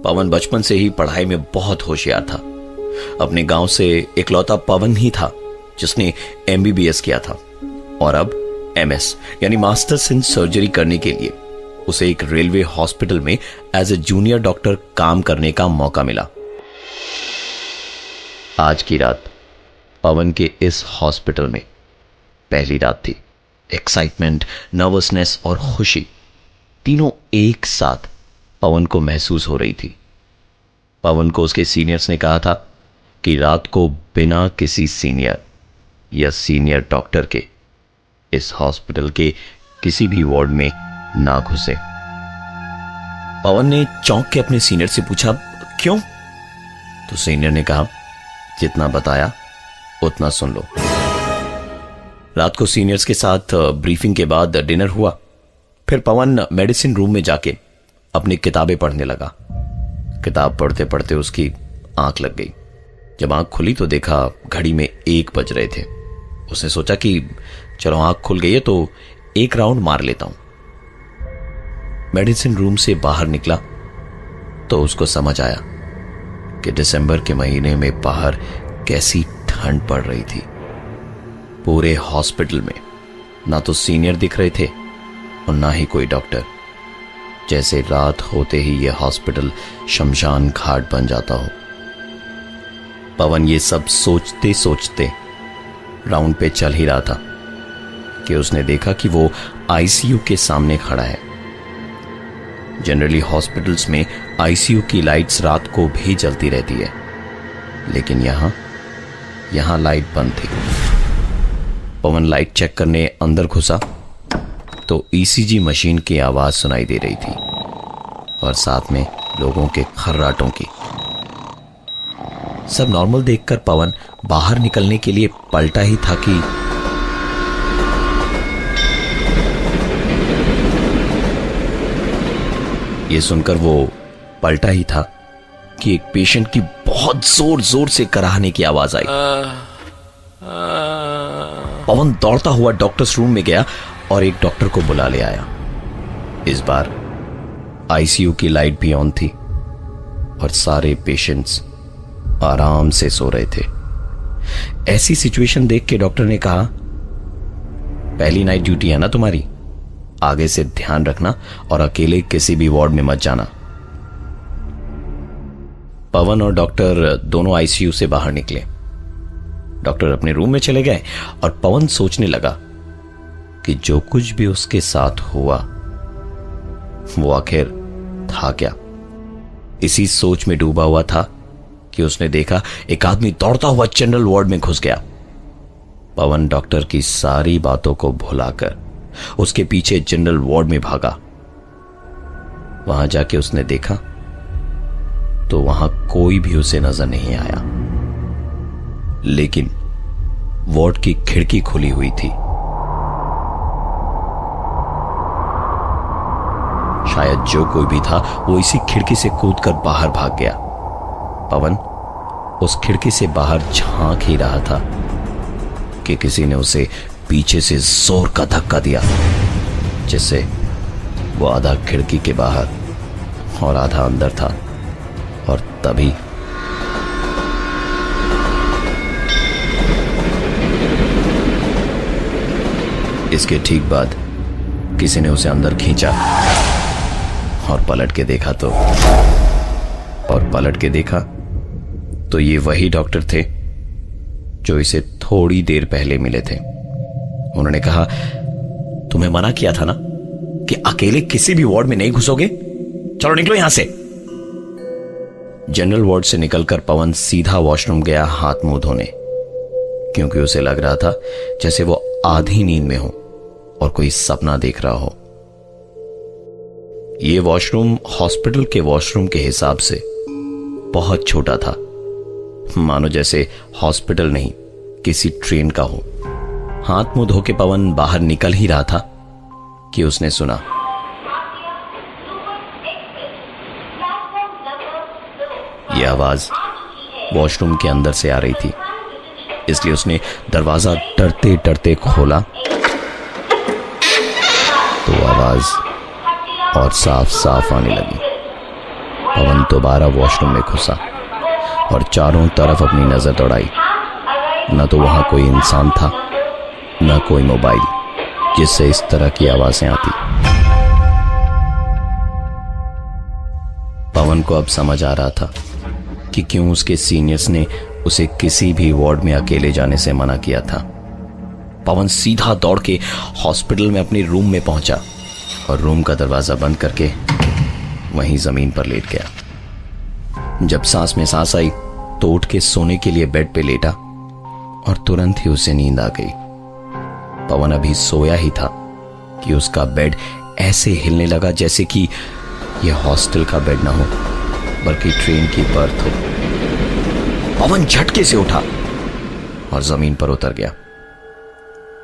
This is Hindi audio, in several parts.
पवन बचपन से ही पढ़ाई में बहुत होशियार था। अपने गांव से इकलौता पवन ही था जिसने MBBS किया था और अब MS यानी मास्टर्स इन सर्जरी करने के लिए उसे एक रेलवे हॉस्पिटल में एज ए जूनियर डॉक्टर काम करने का मौका मिला। आज की रात पवन के इस हॉस्पिटल में पहली रात थी। एक्साइटमेंट, नर्वसनेस और खुशी तीनों एक साथ पवन को महसूस हो रही थी। पवन को उसके सीनियर्स ने कहा था कि रात को बिना किसी सीनियर या सीनियर डॉक्टर के इस हॉस्पिटल के किसी भी वार्ड में ना घुसे। पवन ने चौंक के अपने सीनियर से पूछा, क्यों? तो सीनियर ने कहा, जितना बताया उतना सुन लो। रात को सीनियर्स के साथ ब्रीफिंग के बाद डिनर हुआ। फिर पवन मेडिसिन रूम में जाके अपनी किताबें पढ़ने लगा। किताब पढ़ते पढ़ते उसकी आंख लग गई। जब आंख खुली तो देखा घड़ी में 1 बज रहे थे। उसने सोचा कि चलो आंख खुल गई है तो एक राउंड मार लेता हूं। मेडिसिन रूम से बाहर निकला तो उसको समझ आया कि दिसंबर के महीने में बाहर कैसी ठंड पड़ रही थी। पूरे हॉस्पिटल में ना तो सीनियर दिख रहे थे और ना ही कोई डॉक्टर। जैसे रात होते ही यह हॉस्पिटल शमशान घाट बन जाता हो। पवन ये सब सोचते सोचते राउंड पे चल ही रहा था कि उसने देखा कि वो ICU के सामने खड़ा है। जनरली हॉस्पिटल्स में ICU की लाइट्स रात को भी जलती रहती है, लेकिन यहां लाइट बंद थी। पवन लाइट चेक करने अंदर घुसा तो ECG मशीन की आवाज सुनाई दे रही थी और साथ में लोगों के खर्राटों की। सब नॉर्मल देखकर पवन बाहर निकलने के लिए पलटा ही था कि ये सुनकर वो पलटा ही था कि एक पेशेंट की बहुत जोर जोर से कराहने की आवाज आई। पवन दौड़ता हुआ डॉक्टर्स रूम में गया और एक डॉक्टर को बुला ले आया। इस बार ICU की लाइट भी ऑन थी और सारे पेशेंट्स आराम से सो रहे थे। ऐसी सिचुएशन देख के डॉक्टर ने कहा, पहली नाइट ड्यूटी है ना तुम्हारी, आगे से ध्यान रखना और अकेले किसी भी वार्ड में मत जाना। पवन और डॉक्टर दोनों ICU से बाहर निकले। डॉक्टर अपने रूम में चले गए और पवन सोचने लगा कि जो कुछ भी उसके साथ हुआ वो आखिर था क्या। इसी सोच में डूबा हुआ था कि उसने देखा एक आदमी दौड़ता हुआ जनरल वार्ड में घुस गया। पवन डॉक्टर की सारी बातों को भुलाकर उसके पीछे जनरल वार्ड में भागा। वहां जाके उसने देखा तो वहां कोई भी उसे नजर नहीं आया, लेकिन वार्ड की खिड़की खुली हुई थी। शायद जो कोई भी था वो इसी खिड़की से कूदकर बाहर भाग गया। पवन उस खिड़की से बाहर झांक ही रहा था कि किसी ने उसे पीछे से जोर का धक्का दिया, जिससे वो आधा खिड़की के बाहर और आधा अंदर था। और तभी इसके ठीक बाद किसी ने उसे अंदर खींचा और पलट के देखा तो ये वही डॉक्टर थे जो इसे थोड़ी देर पहले मिले थे। उन्होंने कहा, तुम्हें मना किया था ना कि अकेले किसी भी वार्ड में नहीं घुसोगे, चलो निकलो यहां से। जनरल वार्ड से निकलकर पवन सीधा वॉशरूम गया हाथ मुंह धोने, क्योंकि उसे लग रहा था जैसे वो आधी नींद में हो और कोई सपना देख रहा हो। ये वॉशरूम हॉस्पिटल के वॉशरूम के हिसाब से बहुत छोटा था, मानो जैसे हॉस्पिटल नहीं किसी ट्रेन का हो। हाथ मुंह धो के पवन बाहर निकल ही रहा था कि उसने सुना, यह आवाज वॉशरूम के अंदर से आ रही थी, इसलिए उसने दरवाजा डरते डरते खोला तो आवाज और साफ साफ आने लगी। पवन दोबारा वॉशरूम में घुसा और चारों तरफ अपनी नजर दौड़ाई। न तो वहां कोई इंसान था, न कोई मोबाइल जिससे इस तरह की आवाजें आती। पवन को अब समझ आ रहा था कि क्यों उसके सीनियर्स ने उसे किसी भी वार्ड में अकेले जाने से मना किया था। पवन सीधा दौड़ के हॉस्पिटल में अपने रूम में पहुंचा और रूम का दरवाजा बंद करके वहीं जमीन पर लेट गया। जब सांस में सांस आई तो उठ के सोने के लिए बेड पे लेटा और तुरंत ही उसे नींद आ गई। पवन अभी सोया ही था कि उसका बेड ऐसे हिलने लगा जैसे कि यह हॉस्टल का बेड ना हो बल्कि ट्रेन की बर्थ हो। पवन झटके से उठा और जमीन पर उतर गया।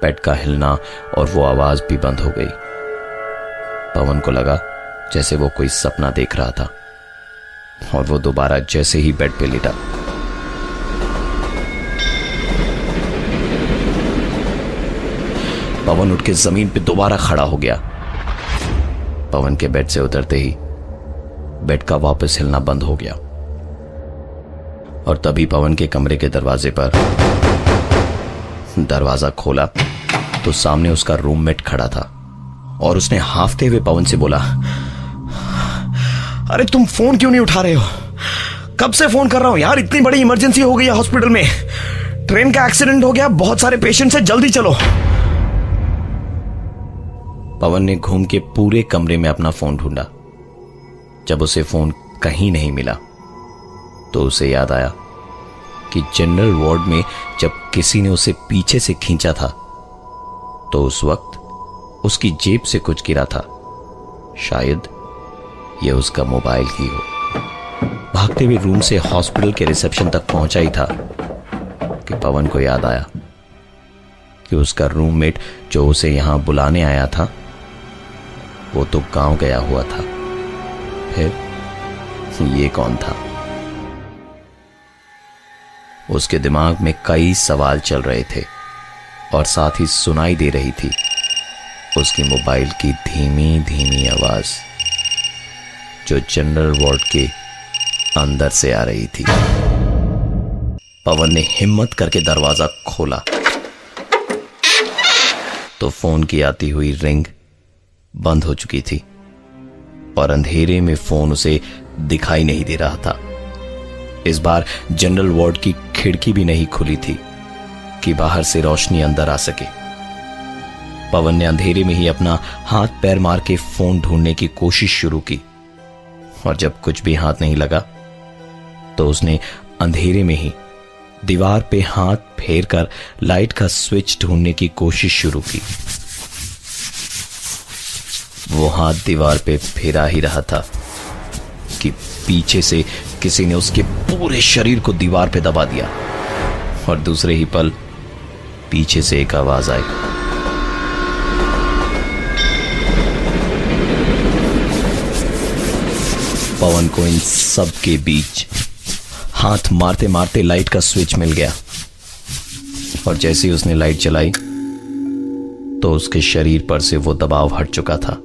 बेड का हिलना और वो आवाज भी बंद हो गई। पवन को लगा जैसे वो कोई सपना देख रहा था और वो दोबारा जैसे ही बेड पे लेटा पवन उठ के जमीन पे दोबारा खड़ा हो गया। पवन के बेड से उतरते ही बेड का वापस हिलना बंद हो गया और तभी पवन के कमरे के दरवाजे पर दरवाजा खोला तो सामने उसका रूममेट खड़ा था और उसने हांफते हुए पवन से बोला, अरे तुम फोन क्यों नहीं उठा रहे हो? कब से फोन कर रहा हूं यार, इतनी बड़ी इमरजेंसी हो गई है हॉस्पिटल में, ट्रेन का एक्सीडेंट हो गया, बहुत सारे पेशेंट्स हैं, जल्दी चलो। पवन ने घूम के पूरे कमरे में अपना फोन ढूंढा। जब उसे फोन कहीं नहीं मिला तो उसे याद आया कि जनरल वार्ड में जब किसी ने उसे पीछे से खींचा था तो उस वक्त उसकी जेब से कुछ गिरा था। शायद यह उसका मोबाइल ही हो। भागते हुए रूम से हॉस्पिटल के रिसेप्शन तक पहुंचा ही था कि पवन को याद आया कि उसका रूममेट जो उसे यहां बुलाने आया था वो तो गांव गया हुआ था। फिर ये कौन था? उसके दिमाग में कई सवाल चल रहे थे और साथ ही सुनाई दे रही थी उसकी मोबाइल की धीमी धीमी आवाज जो जनरल वार्ड के अंदर से आ रही थी। पवन ने हिम्मत करके दरवाजा खोला तो फोन की आती हुई रिंग बंद हो चुकी थी और अंधेरे में फोन उसे दिखाई नहीं दे रहा था। इस बार जनरल वार्ड की खिड़की भी नहीं खुली थी कि बाहर से रोशनी अंदर आ सके। पवन ने अंधेरे में ही अपना हाथ पैर मार के फोन ढूंढने की कोशिश शुरू की और जब कुछ भी हाथ नहीं लगा तो उसने अंधेरे में ही दीवार पे हाथ फेर कर लाइट का स्विच ढूंढने की कोशिश शुरू की। वो हाथ दीवार पे फेरा ही रहा था कि पीछे से किसी ने उसके पूरे शरीर को दीवार पे दबा दिया और दूसरे ही पल पीछे से एक आवाज आई, पवन को इन सब के बीच हाथ मारते मारते लाइट का स्विच मिल गया और जैसे ही उसने लाइट जलाई तो उसके शरीर पर से वो दबाव हट चुका था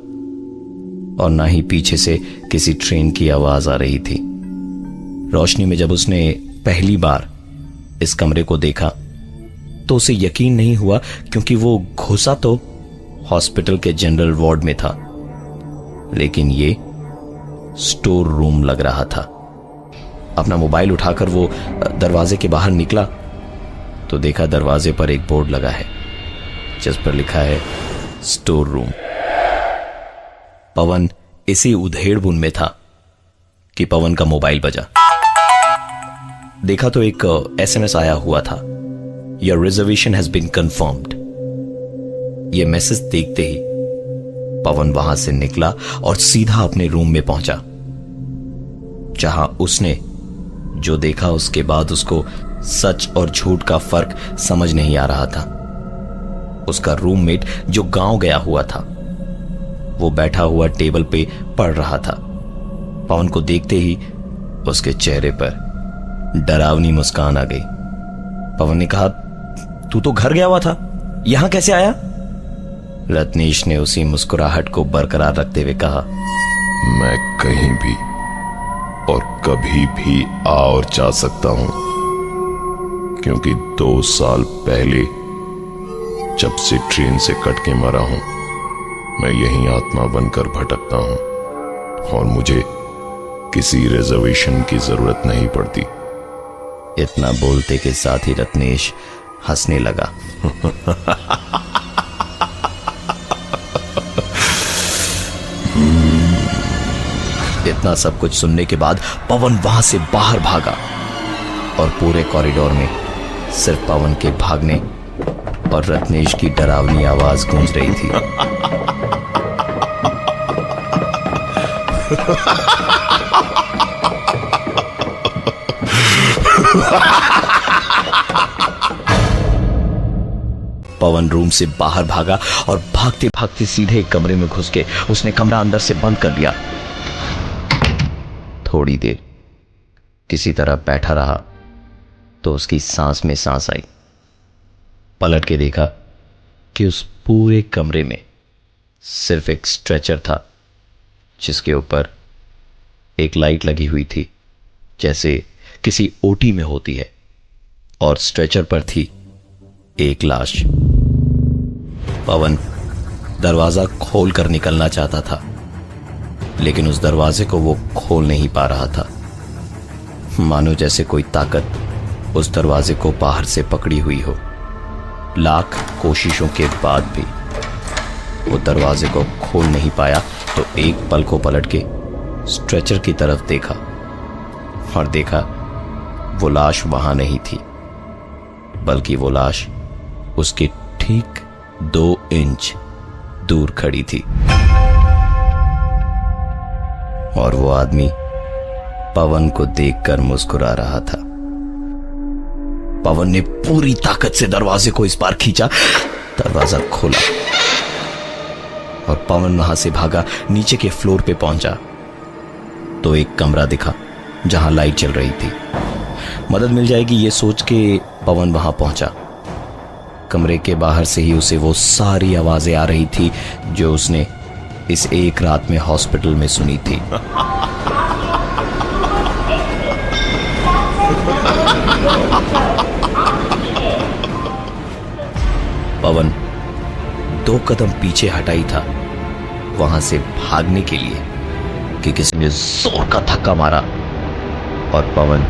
और ना ही पीछे से किसी ट्रेन की आवाज आ रही थी। रोशनी में जब उसने पहली बार इस कमरे को देखा तो उसे यकीन नहीं हुआ क्योंकि वो घुसा तो हॉस्पिटल के जनरल वार्ड में था लेकिन ये स्टोर रूम लग रहा था। अपना मोबाइल उठाकर वो दरवाजे के बाहर निकला तो देखा दरवाजे पर एक बोर्ड लगा है जिस पर लिखा है स्टोर रूम। पवन इसी उधेड़बुन में था कि पवन का मोबाइल बजा। देखा तो एक एसएमएस आया हुआ था, your reservation has been confirmed. यह मैसेज देखते ही पवन वहां से निकला और सीधा अपने रूम में पहुंचा जहां उसने जो देखा उसके बाद उसको सच और झूठ का फर्क समझ नहीं आ रहा था। उसका रूममेट जो गांव गया हुआ था वो बैठा हुआ टेबल पे पढ़ रहा था। पवन को देखते ही उसके चेहरे पर डरावनी मुस्कान आ गई। पवन ने कहा, तू तो घर गया हुआ था, यहां कैसे आया? रत्नेश ने उसी मुस्कुराहट को बरकरार रखते हुए कहा, मैं कहीं भी और कभी भी आ और जा सकता हूं, क्योंकि 2 साल पहले जब से ट्रेन से कट के मरा हूं, मैं यही आत्मा बनकर भटकता हूं और मुझे किसी रिजर्वेशन की जरूरत नहीं पड़ती। इतना बोलते के साथ ही रत्नेश हंसने लगा। इतना सब कुछ सुनने के बाद पवन वहां से बाहर भागा और पूरे कॉरिडोर में सिर्फ पवन के भागने और रत्नेश की डरावनी आवाज गूंज रही थी। पवन रूम से बाहर भागा और भागते भागते सीधे एक कमरे में घुस के उसने कमरा अंदर से बंद कर लिया। थोड़ी देर किसी तरह बैठा रहा तो उसकी सांस में सांस आई। पलट के देखा कि उस पूरे कमरे में सिर्फ एक स्ट्रेचर था, जिसके ऊपर एक लाइट लगी हुई थी जैसे किसी ओटी में होती है, और स्ट्रेचर पर थी एक लाश। पवन दरवाजा खोल कर निकलना चाहता था, लेकिन उस दरवाजे को वो खोल नहीं पा रहा था। मानो जैसे कोई ताकत उस दरवाजे को बाहर से पकड़ी हुई हो। लाख कोशिशों के बाद भी वो दरवाजे को खोल नहीं पाया तो एक पल को पलट के स्ट्रेचर की तरफ देखा और देखा वो लाश वहां नहीं थी, बल्कि वो लाश उसके ठीक 2 इंच दूर खड़ी थी। और वो आदमी पवन को देखकर मुस्कुरा रहा था। पवन ने पूरी ताकत से दरवाजे को इस बार खींचा, दरवाजा खोला और पवन वहां से भागा नीचे के फ्लोर पे पहुंचा तो एक कमरा दिखा जहां लाइट चल रही थी। मदद मिल जाएगी ये सोच के पवन वहां पहुंचा। कमरे के बाहर से ही उसे वो सारी आवाजें आ रही थी जो उसने इस एक रात में हॉस्पिटल में सुनी थी। पवन 2 कदम पीछे हटा ही था वहां से भागने के लिए कि किसी ने जोर का धक्का मारा और पवन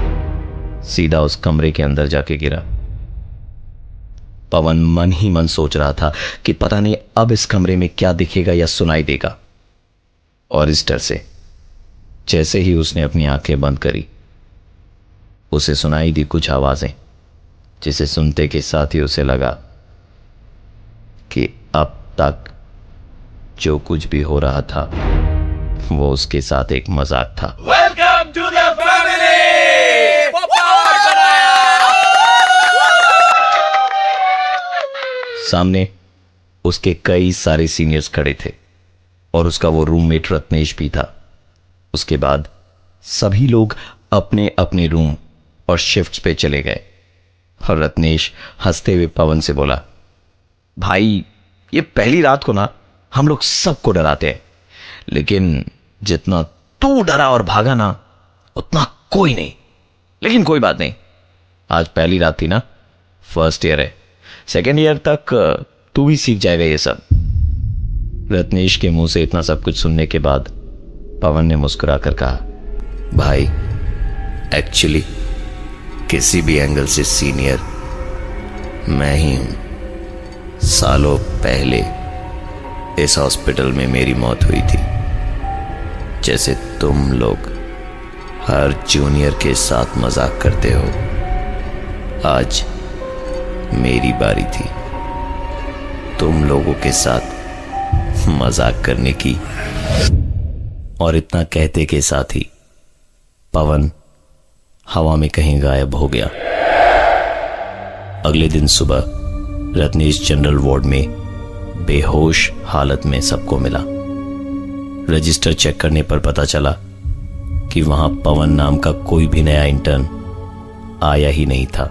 सीधा उस कमरे के अंदर जाके गिरा। पवन मन ही मन सोच रहा था कि पता नहीं अब इस कमरे में क्या दिखेगा या सुनाई देगा, और इस डर से जैसे ही उसने अपनी आंखें बंद करी, उसे सुनाई दी कुछ आवाजें, जिसे सुनते के साथ ही उसे लगा कि अब तक जो कुछ भी हो रहा था वो उसके साथ एक मजाक था। Welcome to the family. सामने उसके कई सारे सीनियर्स खड़े थे और उसका वो रूममेट रत्नेश भी था। उसके बाद सभी लोग अपने अपने रूम और शिफ्ट्स पे चले गए और रत्नेश हंसते हुए पवन से बोला, भाई ये पहली रात को ना हम लोग सबको डराते हैं, लेकिन जितना तू डरा और भागा ना उतना कोई नहीं। लेकिन कोई बात नहीं, आज पहली रात थी ना, फर्स्ट ईयर है, सेकेंड ईयर तक तू भी सीख जाएगा ये सब। रत्नेश के मुंह से इतना सब कुछ सुनने के बाद पवन ने मुस्कुरा कर कहा, भाई एक्चुअली किसी भी एंगल से सीनियर मैं ही हूं। सालों पहले इस हॉस्पिटल में मेरी मौत हुई थी। जैसे तुम लोग हर जूनियर के साथ मजाक करते हो, आज मेरी बारी थी तुम लोगों के साथ मजाक करने की। और इतना कहते के साथ ही पवन हवा में कहीं गायब हो गया। अगले दिन सुबह रत्नेश जनरल वार्ड में बेहोश हालत में सबको मिला। रजिस्टर चेक करने पर पता चला कि वहां पवन नाम का कोई भी नया इंटर्न आया ही नहीं था।